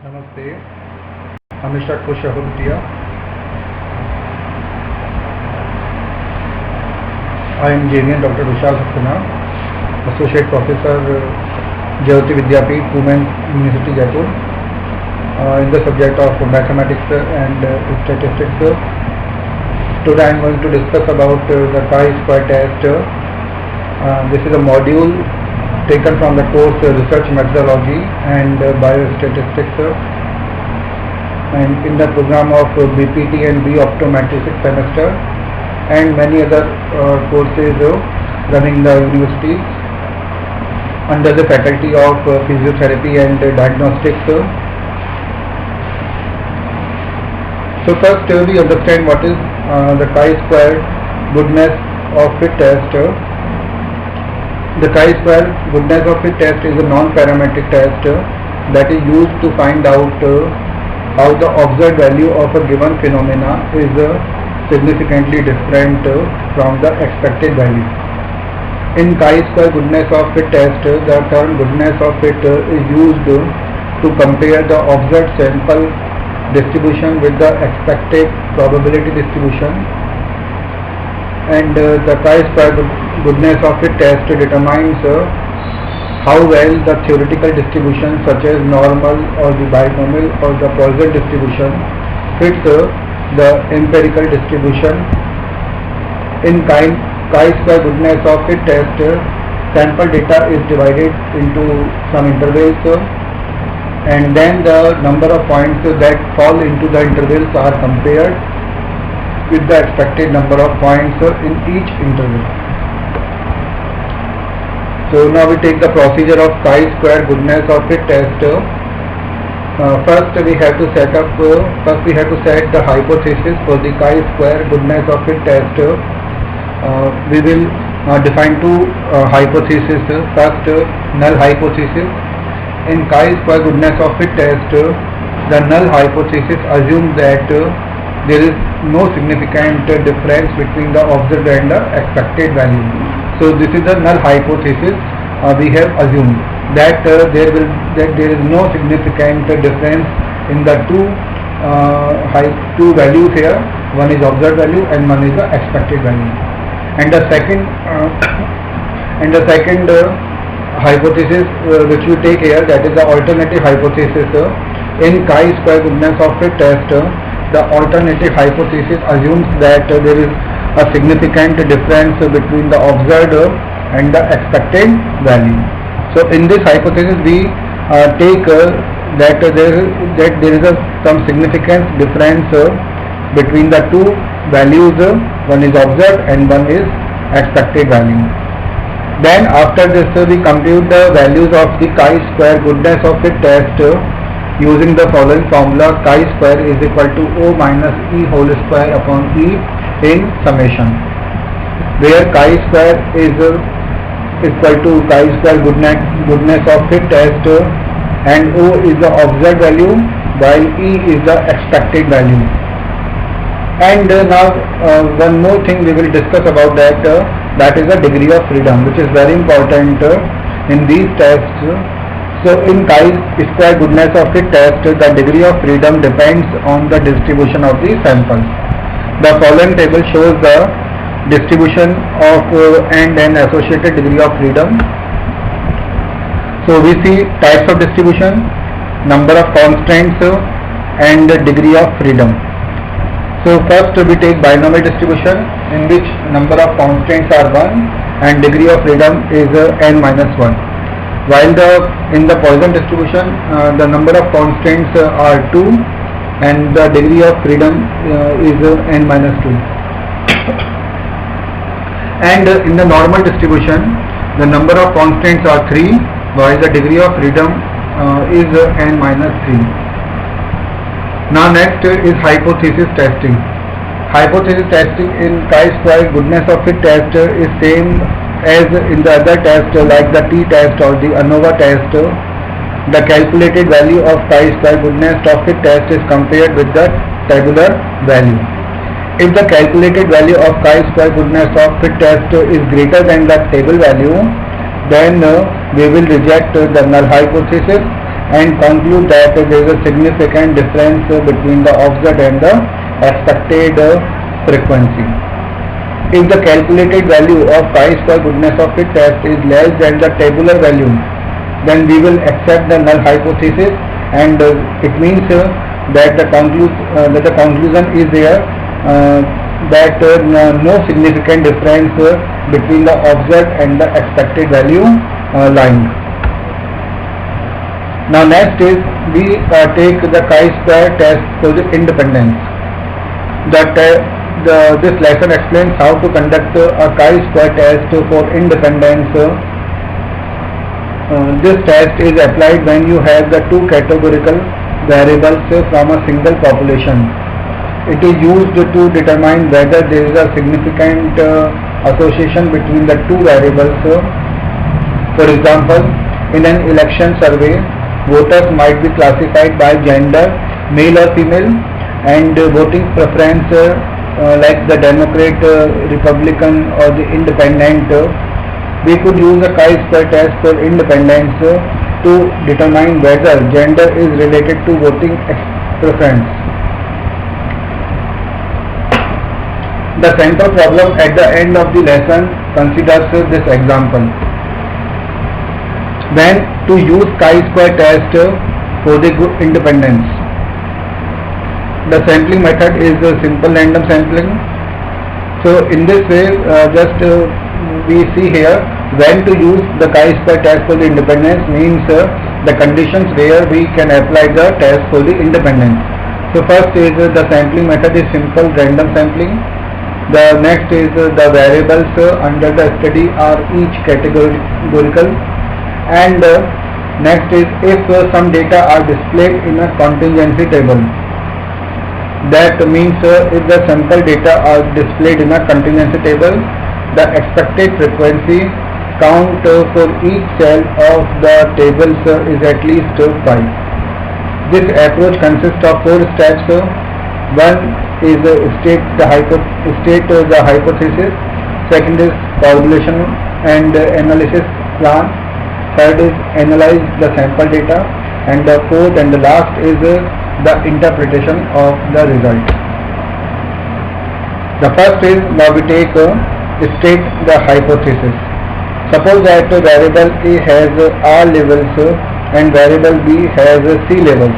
Namaste. I'm Mr. Kush Ahluwalia. I am JVN Dr. Vishal Saxena, Associate Professor, Jayoti Vidyapeeth, Women's University, Jaipur, in the subject of mathematics and statistics. Today I am going to discuss about the chi-square test. This is a module taken from the course Research Methodology and Biostatistics, and in the program of BPT and B Optometrics semester, and many other courses running the university under the faculty of physiotherapy and diagnostics. So first we understand what is the chi-square goodness of fit test. The chi-square goodness of fit test is a non-parametric test that is used to find out how the observed value of a given phenomena is significantly different from the expected value. In chi-square goodness of fit test, the term goodness of fit is used to compare the observed sample distribution with the expected probability distribution, and the chi-square goodness of fit test determines how well the theoretical distribution such as normal or the binomial or the Poisson distribution fits the empirical distribution. In chi-square goodness of fit test, sample data is divided into some intervals, and then the number of points that fall into the intervals are compared with the expected number of points in each interval. So now we take the procedure of chi-square goodness of fit test. First we have to set the hypothesis for the chi-square goodness of fit test. We will define two hypotheses. First, null hypothesis. In chi-square goodness of fit test, the null hypothesis assumes that there is no significant difference between the observed and the expected value. So this is the null hypothesis. We have assumed that there is no significant difference in the two values here. One is observed value and one is the expected value. And the second hypothesis which we take here, that is the alternative hypothesis. In chi-square goodness of fit test, the alternative hypothesis assumes that there is a significant difference between the observed and the expected value. So in this hypothesis we take that there is some significant difference between the two values. One is observed and one is expected value. Then after this we compute the values of the chi-square goodness of fit test using the following formula: chi-square is equal to O minus E whole square upon E in summation, where chi-square is equal to chi-square goodness of fit test, and O is the observed value while E is the expected value. And now one more thing we will discuss about that, that is the degree of freedom, which is very important in these tests. So in chi-square goodness of fit test, the degree of freedom depends on the distribution of the samples. The following table shows the distribution of and an associated degree of freedom. So we see types of distribution, number of constraints, and degree of freedom. So first we take binomial distribution, in which number of constraints are 1 and degree of freedom is n minus 1. While in the Poisson distribution, the number of constraints are 2 and the degree of freedom is n minus 2. And in the normal distribution, the number of constraints are 3 while the degree of freedom is n minus 3. Now next is hypothesis testing. Hypothesis testing in chi-square goodness of fit test is same as in the other test like the t-test or the ANOVA test. The calculated value of chi-square goodness of fit test is compared with the tabular value. If the calculated value of chi-square goodness of fit test is greater than the table value, then we will reject the null hypothesis and conclude that there is a significant difference between the offset and the expected frequency. If the calculated value of chi-square goodness of fit test is less than the tabular value, then we will accept the null hypothesis, and it means that the conclusion is there that no significant difference between the offset and the expected value lying. Now next is we take the chi-square test for the independence. This lesson explains how to conduct a chi-square test for independence. This test is applied when you have the two categorical variables from a single population. It is used to determine whether there is a significant association between the two variables. For example, in an election survey, voters might be classified by gender, male or female, and voting preference like the Democrat, Republican or the Independent. We could use a chi-square test for independence to determine whether gender is related to voting preference. The central problem at the end of the lesson considers this example. When to use chi-square test for the independence. The sampling method is simple random sampling. So in this way, we see here when to use the chi-square test for the independence means the conditions where we can apply the test for the independence. So first is the sampling method is simple random sampling. The next is the variables under the study are each categorical, and next is if some data are displayed in a contingency table. That means if the sample data are displayed in a contingency table, the expected frequency count for each cell of the tables is at least 5. This approach consists of 4 steps. One is state the hypothesis. Second is formulation and analysis plan. Third is analyze the sample data, and the fourth and the last is the interpretation of the result. The first is now we take state the hypothesis. Suppose that variable A has R levels and variable B has C levels.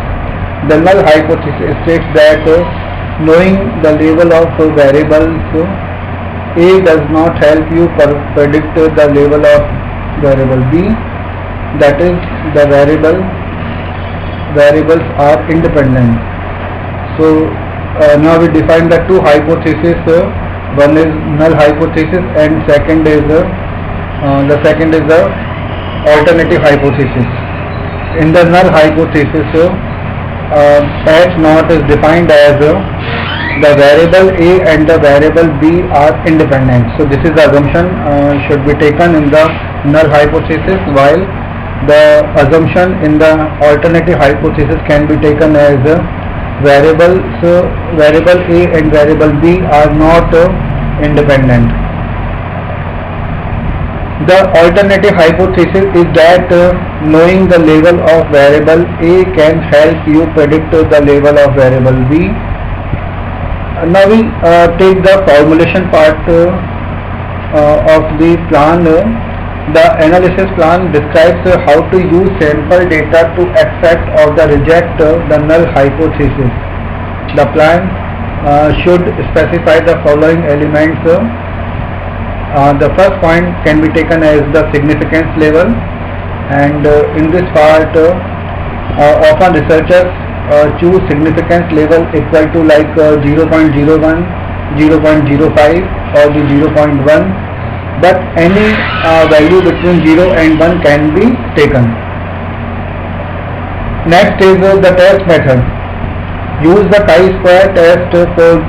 The null hypothesis states that knowing the level of variables A does not help you predict the level of variable B. That is, the variables are independent. So now we define the two hypotheses. One is null hypothesis and second is the alternative hypothesis. In the null hypothesis, H naught is defined as the variable A and the variable B are independent. So this is the assumption should be taken in the null hypothesis, while the assumption in the alternative hypothesis can be taken as variable A and variable B are not independent. The alternative hypothesis is that knowing the level of variable A can help you predict the level of variable B. Now we take the formulation part of the plan. The analysis plan describes how to use sample data to accept or reject the null hypothesis. The plan should specify the following elements. The first point can be taken as the significance level, and in this part often researchers choose significance level equal to like 0.01, 0.05 or the 0.1, but any value between 0 and 1 can be taken. Next is the test method. Use the chi-square test for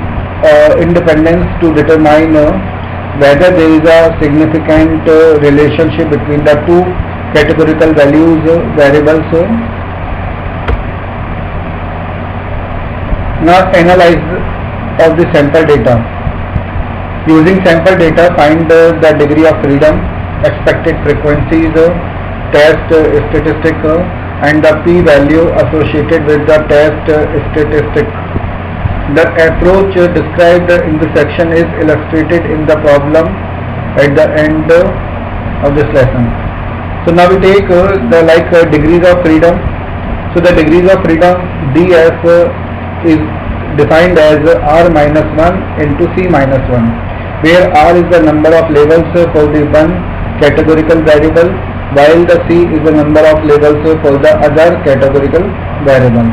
independence to determine whether there is a significant relationship between the two categorical variables. Now analyze of the sample data. Using sample data, find the degree of freedom, expected frequencies, test statistic, and the p-value associated with the test statistic. The approach described in this section is illustrated in the problem at the end of this lesson. So now we take the degrees of freedom. So the degrees of freedom df is defined as r minus 1 into c minus 1, where r is the number of labels for the one categorical variable, while the c is the number of labels for the other categorical variable.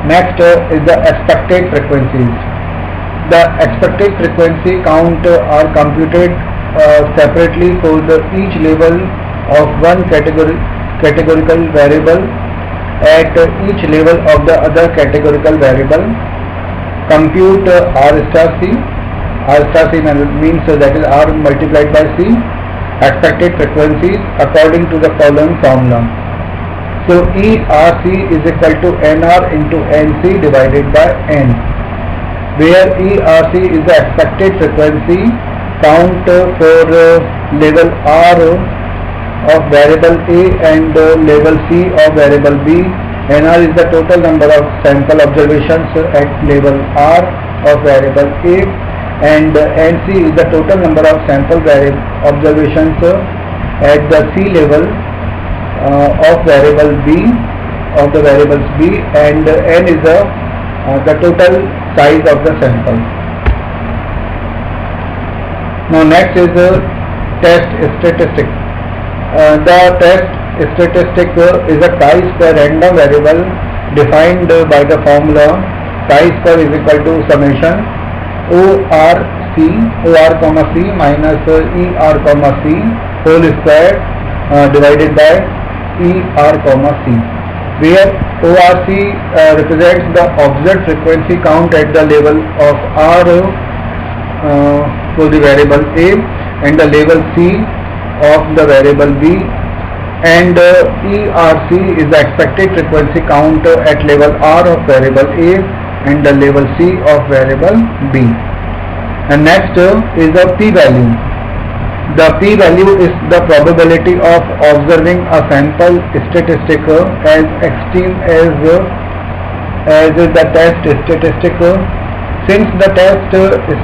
Next is the expected frequencies. The expected frequency count are computed separately for each label of one categorical variable at each level of the other categorical variable. Compute r star c. R star c means that is r multiplied by c expected frequencies according to the following formula. So ERC is equal to NR into NC divided by N, where ERC is the expected frequency count for level R of variable A and level C of variable B. NR is the total number of sample observations at level R of variable A, and NC is the total number of sample observations at the C level of variable B, of the variables B, and N is the total size of the sample. Now next is test statistic. The test statistic is a chi-square random variable defined by the formula chi-square is equal to summation OR comma C minus ER comma C whole square divided by ER comma C, where ORC represents the observed frequency count at the level of R for the variable A and the level C of the variable B, and ERC is the expected frequency count at level R of variable A and the level C of variable B. And next is the p-value. The p-value is the probability of observing a sample statistic as extreme as the test statistic. Since the test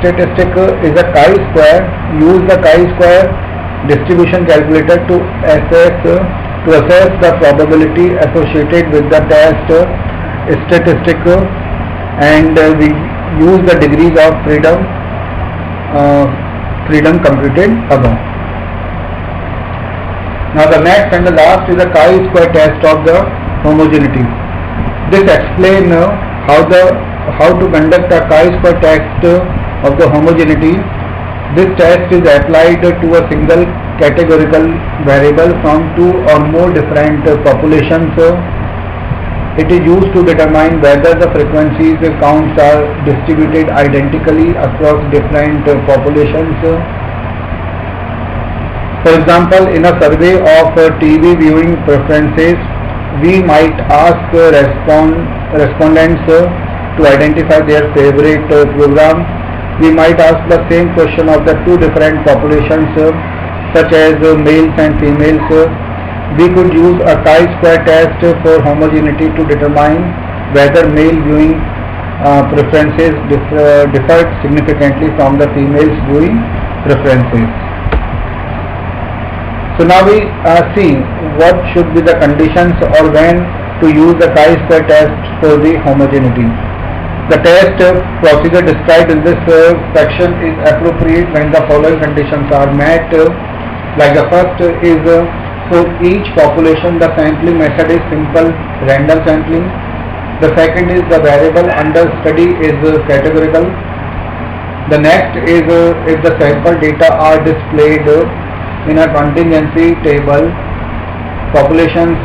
statistic is a chi-square, use the chi-square distribution calculator to assess the probability associated with the test statistic, and we use the degrees of freedom computed above. Now the next and the last is the chi-square test of the homogeneity. This explains how to conduct a chi-square test of the homogeneity. This test is applied to a single categorical variable from two or more different populations. It is used to determine whether the frequencies counts are distributed identically across different populations. For example, in a survey of TV viewing preferences, we might ask respondents to identify their favorite program. We might ask the same question of the two different populations such as males and females. We could use a chi-square test for homogeneity to determine whether male viewing preferences differed significantly from the female's viewing preferences. So now we see what should be the conditions or when to use the chi-square test for the homogeneity. The test procedure described in this section is appropriate when the following conditions are met. Like the first is for each population the sampling method is simple random sampling. The second is the variable under study is categorical. The next is if the sample data are displayed in a contingency table, populations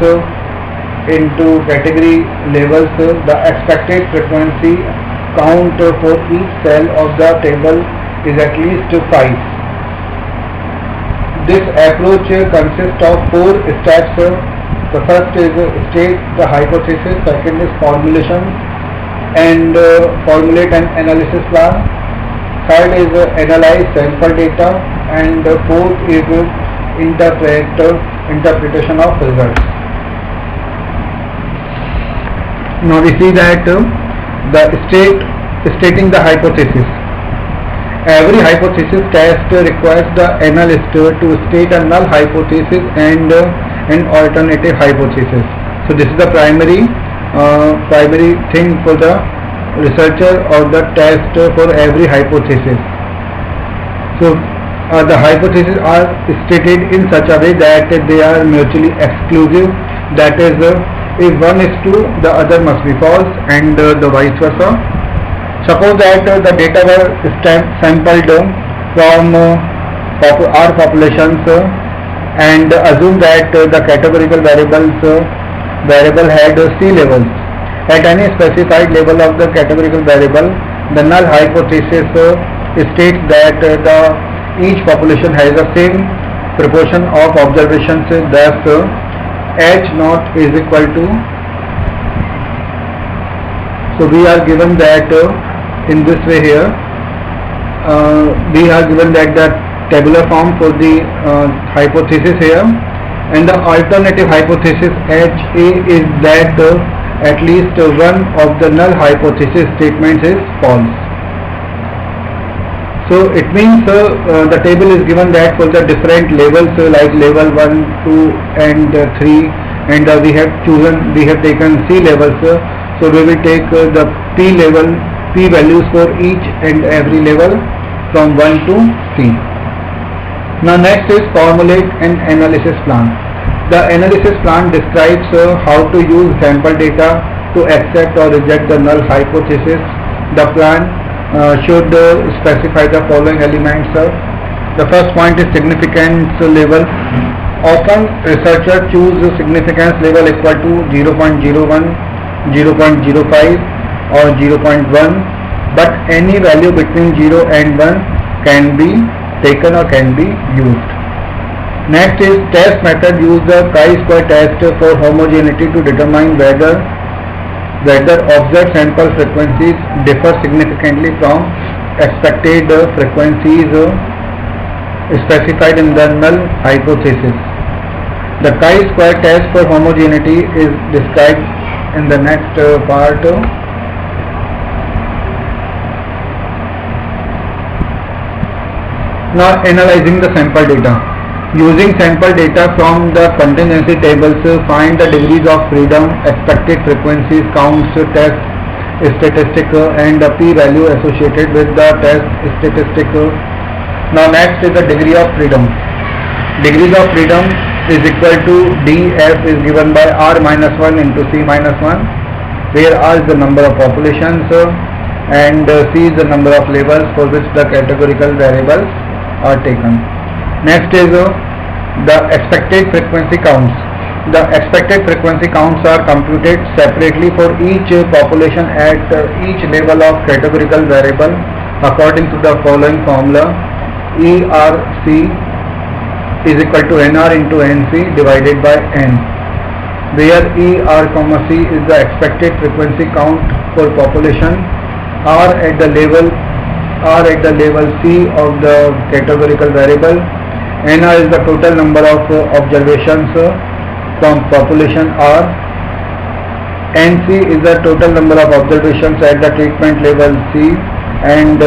into category levels, the expected frequency count for each cell of the table is at least 5. This approach consists of 4 steps. The first is state the hypothesis, second is formulation and formulate an analysis plan, third is analyze sample data, and fourth is interpretation of results. Now we see that stating the hypothesis. Every hypothesis test requires the analyst to state a null hypothesis and an alternative hypothesis. So this is the primary thing for the researcher or the test for every hypothesis. So the hypotheses are stated in such a way that they are mutually exclusive. That is, if one is true, the other must be false, and the vice versa. Suppose that the data were sampled from our populations and assume that the categorical variable had sea levels. At any specified level of the categorical variable, the null hypothesis states that each population has the same proportion of observations. Thus, H naught is equal to. So we are given that in this way here. We are given that the tabular form for the hypothesis here, and the alternative hypothesis HA is that at least one of the null hypothesis statements is false. So it means the table is given that for the different levels like level 1, 2 and 3, and we have taken C levels. So we will take the P values for each and every level from 1 to C. Now next is formulate an analysis plan. The analysis plan describes how to use sample data to accept or reject the null hypothesis. The plan should specify the following elements. The first point is significance level. Often researchers choose significance level equal to 0.01, 0.05 or 0.1, but any value between 0 and 1 can be taken or can be used. Next is test method. Use the chi-square test for homogeneity to determine whether observed sample frequencies differ significantly from expected frequencies specified in the null hypothesis. The chi-square test for homogeneity is described in the next part. Now analyzing the sample data. Using sample data from the contingency tables, find the degrees of freedom, expected frequencies, counts, test statistic and the p-value associated with the test statistic. Now next is the degree of freedom. Degrees of freedom is equal to df is given by r minus 1 into c minus 1, where r is the number of populations and c is the number of levels for which the categorical variables are taken. Next is the expected frequency counts. The expected frequency counts are computed separately for each population at each level of categorical variable according to the following formula: ERC is equal to NR into NC divided by N, where ER, C is the expected frequency count for population, R at the level C of the categorical variable, NR is the total number of observations from population R, NC is the total number of observations at the treatment level C and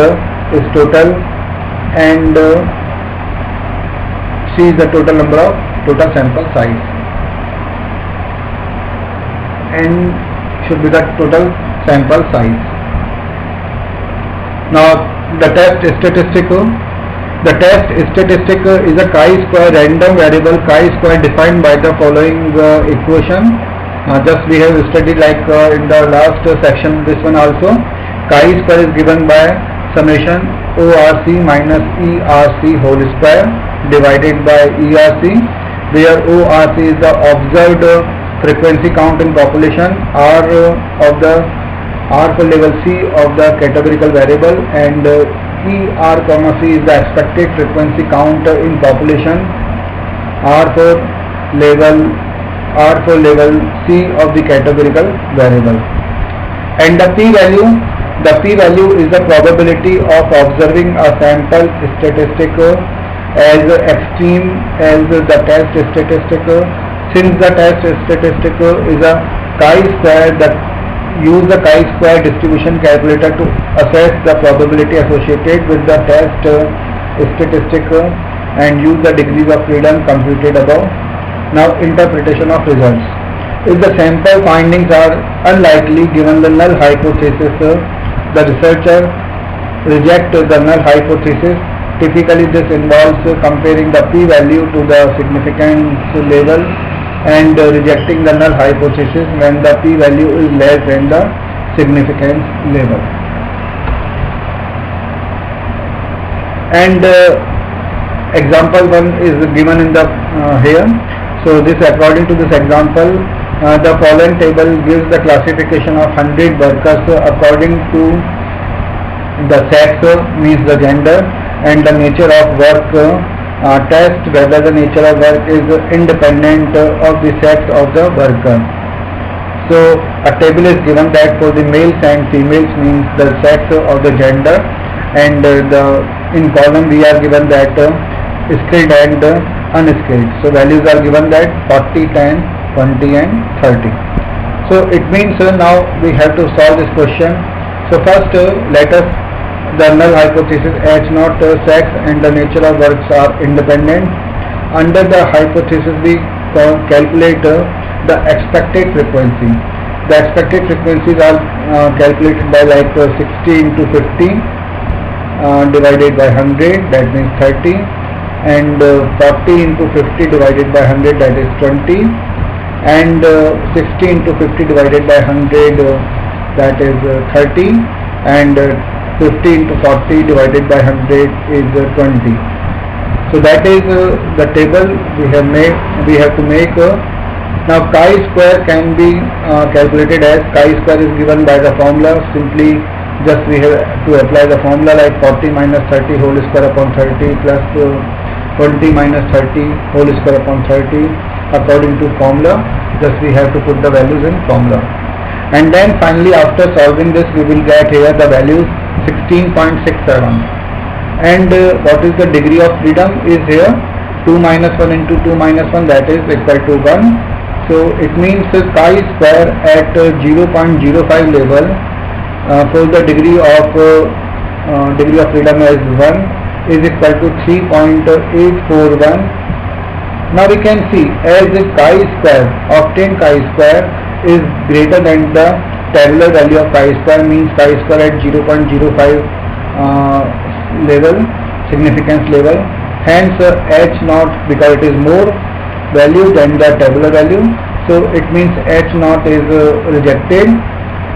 is total, and C is the total number of total sample size, and should be the total sample size. Now the test statistic. The test statistic is a chi-square random variable chi-square defined by the following equation. Just we have studied like in the last section, this one also. Chi-square is given by summation ORC minus ERC whole square divided by ERC, where ORC is the observed frequency count in population, R for level C of the categorical variable, and ER, C is the expected frequency count in population, R for level C of the categorical variable. And the p-value is the probability of observing a sample statistic as extreme as the test statistic. Since the test statistic is a chi-square, the use the chi-square distribution calculator to assess the probability associated with the test statistic and use the degrees of freedom computed above. Now interpretation of results. If the sample findings are unlikely given the null hypothesis, the researcher rejects the null hypothesis. Typically this involves comparing the p-value to the significance level and rejecting the null hypothesis when the p-value is less than the significance level. And example 1 is given in the here. So this, according to this example, the following table gives the classification of 100 workers according to the sex, means the gender, and the nature of work. Test whether the nature of work is independent of the sex of the worker. So a table is given that for the males and females, means the sex or the gender, and in column we are given that skilled and unskilled. So values are given that 40, 10, 20 and 30. So it means now we have to solve this question. So first let us, the null hypothesis H0, sex and the nature of works are independent. Under the hypothesis we calculate the expected frequency. The expected frequencies are calculated by like 60 into 50 divided by 100, that means 30, and 40 into 50 divided by 100, that is 20, and 60 into 50 divided by 100, that is 30, and 50 into 40 divided by 100 is 20. So that is the table we have to make. Now chi-square can be calculated as, chi-square is given by the formula. Simply just we have to apply the formula like 40 minus 30 whole square upon 30 plus 20 minus 30 whole square upon 30 according to formula. Just we have to put the values in formula. And then finally after solving this we will get here the values 16.67, and what is the degree of freedom is here 2 minus 1 into 2 minus 1, that is equal to 1. So it means chi-square at 0.05 level for the degree of freedom as 1 is equal to 3.841. Now we can see as the chi-square, obtained chi-square is greater than the tabular value of chi-square, means chi-square at 0.05 level, significance level. Hence H0, because it is more value than the tabular value, so it means H0 is rejected.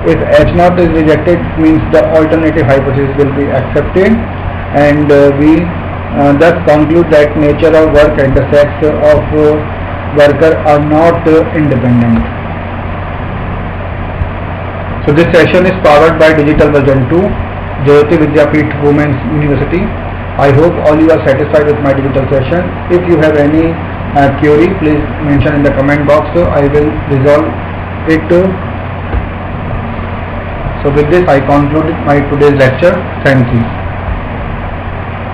If H0 is rejected, it means the alternative hypothesis will be accepted, and we thus conclude that nature of work and the sex of worker are not independent. So this session is powered by Digital Version 2, Jayoti Vidyapeeth Women's University. I hope all you are satisfied with my digital session. If you have any query, please mention in the comment box. I will resolve it. So with this I conclude my today's lecture. Thank you.